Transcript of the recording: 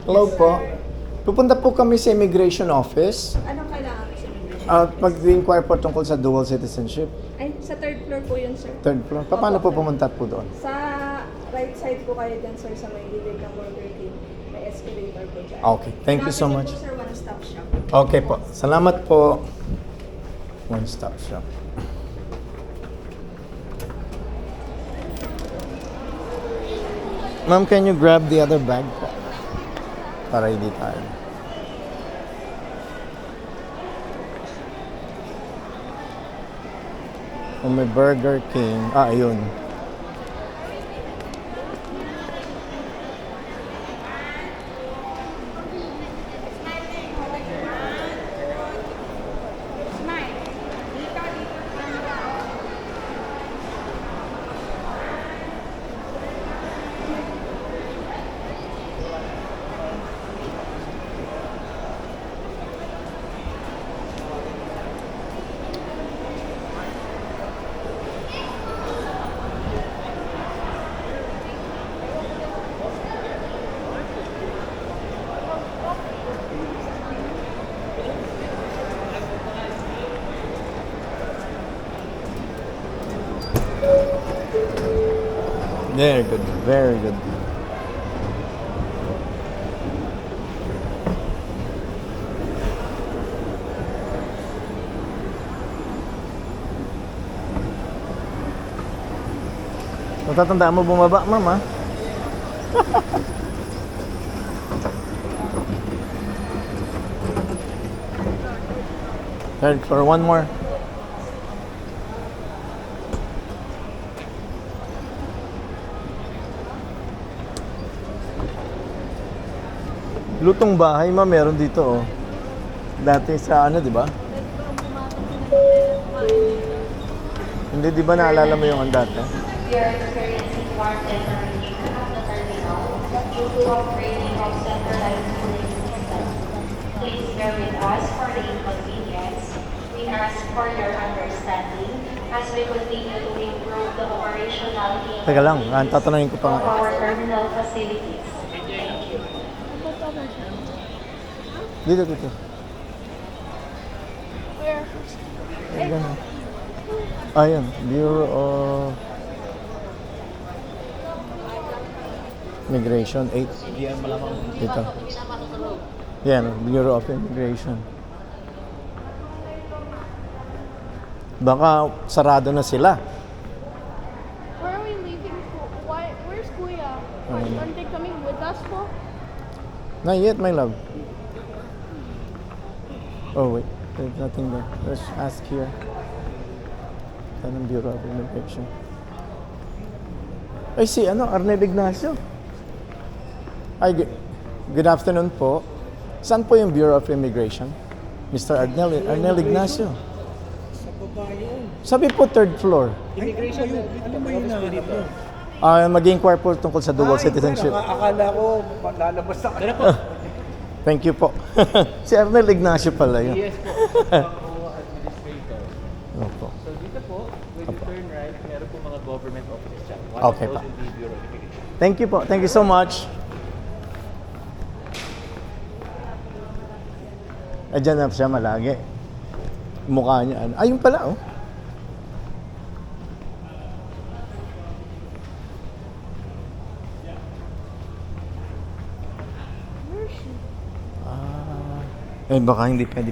Hello po. Pupunta po kami sa immigration office. Anong kailangan ko sa immigration? Mag-inquire po tungkol sa dual citizenship. Ay, sa third floor po yun, sir. Third floor. Paano po Opo, sir. pumunta po doon? Sa right side po kayo dyan, sir, sa may gilid ng Burger King. May escalator po dyan. Okay. Thank you so much. Po, sir, one-stop shop. Okay po. Salamat po. One stop shop. Ma'am, can you grab the other bag po? Para hindi tayo. Kung may Burger King. Ayun. Very good. Very good. Natatandaan mo bumaba, ma'am, ha? Third floor, one more. Lutong bahay, ma'am, meron dito, oh. Dati sa ano, di ba? Hindi, di ba naalala mo yung dati? We are experiencing warm temperature at the terminal due to upgrading of centralized cooling system. Please bear with us for the inconvenience. We ask for your understanding as we continue to improve the operational Teka lang, tatanungin ko pa of nga. our terminal facilities. Thank you. Dito, dito. Where? Ayan. Ayan, Bureau of Immigration 8. Dito. Yan, Bureau of Immigration. Baka sarado na sila. Where are we leaving for? Where's Kuya? Aren't they coming with us po? Not yet, my love. Oh, wait. There's nothing there. Let's ask here. Tanong Bureau of Immigration. Ay, si Arnel Ignacio. Ay, good afternoon po. Saan po yung Bureau of Immigration? Mr. Arnel Ignacio. Sa baba yun. Sabi po third floor. Immigration yun. Ano ba yung nahanap mo? Mag-inquire po tungkol sa dual citizenship. Akala ko lalabas sa kanila po. Thank you po. Si Arnel Ignacio pala yun. Yes po, ako administrator. Opo. So dito po, when you turn right, meron po mga government offices dyan. One Okay of those pa. will be Bureau of Immigration. Thank you po. Thank you so much. Diyan na siya malagi. Mukha niya. Ayun pala, oh. Where is she? Baka hindi pwede pa.